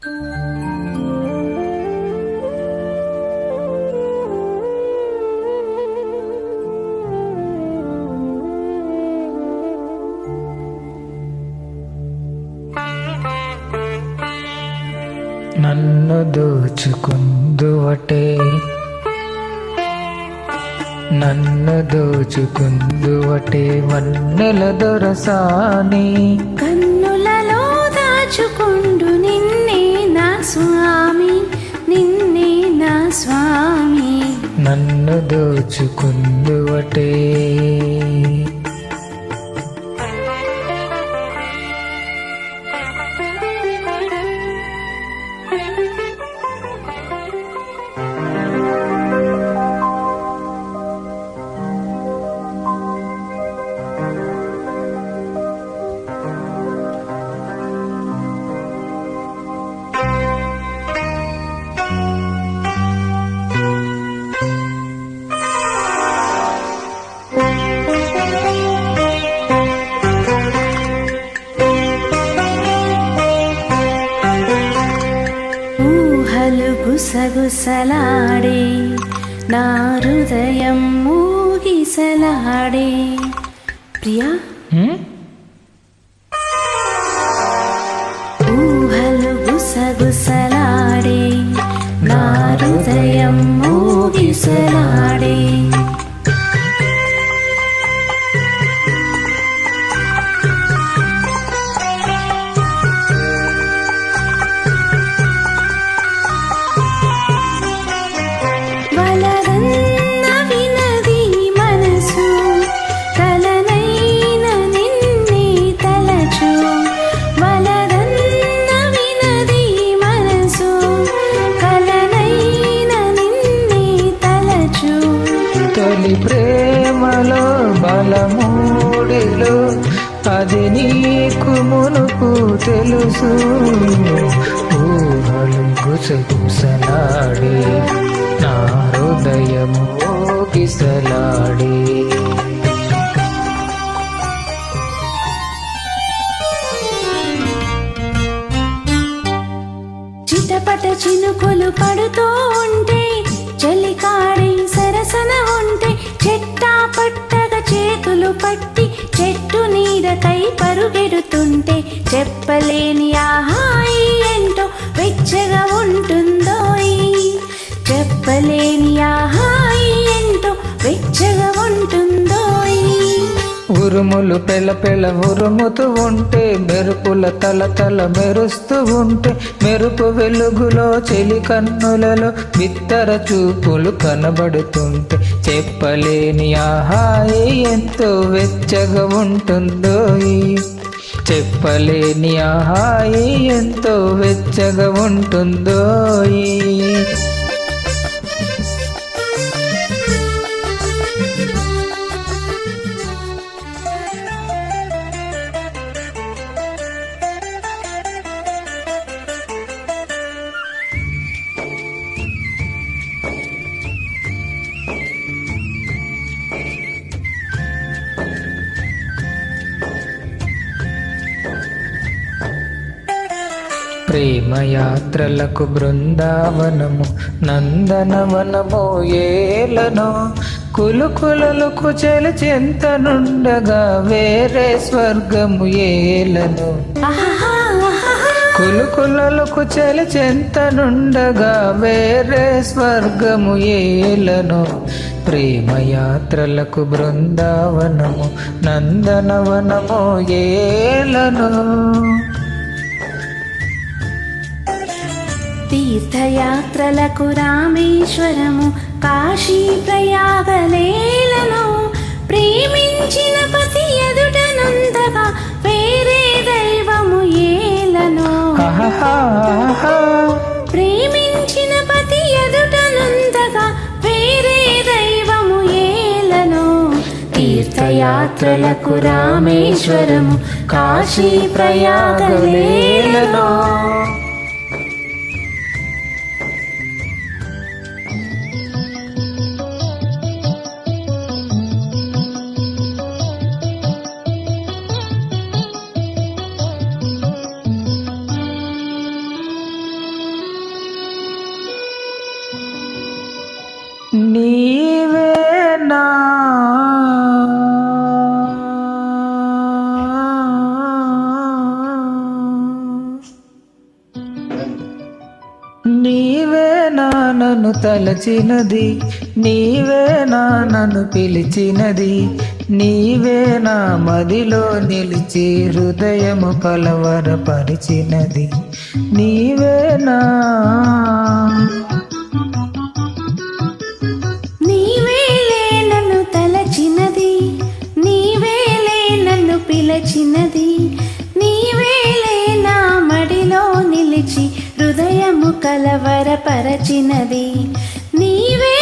నన్ను దోచుకుందువటే, నన్ను దోచుకుందువటే వన్నెల దొరసాని, కన్నులలో దాచుకుండు నిన్నే నా స్వామి, నిన్నే నా స్వామి. నన్ను దోచుకుందువటే. గుసగుసలాడే నా హృదయం మూగిసలాడే. ప్రియా, ఊహలు గుసగుసలాడే నా హృదయం మూగిసలాడే. తొలి ప్రేమలో బలమూడిలో అది నీకు మునుపు తెలుసు. ఊహలు గుసగుసలాడే నా హృదయము గిసలాడే. చిటపట చినుకులు పడుతూ ఉంటే, చలికాడి సరసన ఉంటే, చెట్టా పట్టగా చేతులు పట్టి చెట్టు నీడకై పరుగెడుతుంటే, చెప్పలేని ఆహాయి ఎంతో వెచ్చగా ఉంటుందోయ్, చెప్పలేని ఆహాయి ఎంతో వెచ్చగా ఉంటుందోయ్. ఉరుములు పెళ్ళ పెళ్ళ ఉరుముతూ ఉంటే, మెరుపుల తల తల మెరుస్తూ ఉంటే, మెరుపు వెలుగులో చెలి కన్నులలో బిత్తర చూపులు కనబడుతుంటే, చెప్పలేని ఆహాయి ఎంతో వెచ్చగా ఉంటుందో, చెప్పలేని ఆహాయి ఎంతో వెచ్చగా ఉంటుందో. ప్రేమయాత్రలకు బృందావనము నందనవనము ఏలను, కులుకులకు చెలి చెంతనుండగా వేరే స్వర్గము ఏలను. కులుకులకు చెలి చెంతనుండగా వేరే స్వర్గము ఏలను. ప్రేమయాత్రలకు బృందావనము నందనవనము ఏలను. తీర్థయాత్రలకు రామేశ్వరము కాశీ ప్రయాగలేలను, ప్రేమించిన పతి ఎదుటనుందగా వేరే దైవము ఏలను. ప్రేమించిన పతి ఎదుటనుందగా వేరే దైవము ఏలను. తీర్థయాత్రలకు రామేశ్వరము కాశీ ప్రయాగలేలను. నీవేనా నీవేనా నన్ను తలచినది, నీవేనా నన్ను పిలిచినది, నీవేనా మదిలో నిలిచి హృదయము కలవరపరిచినది, నీవేనా నీవేలే నన్ను తలచినది, నీవేలే నన్ను పిలచినది, నీవేలే నా మడిలో నిలిచి హృదయము కలవరపరచినది, నీవే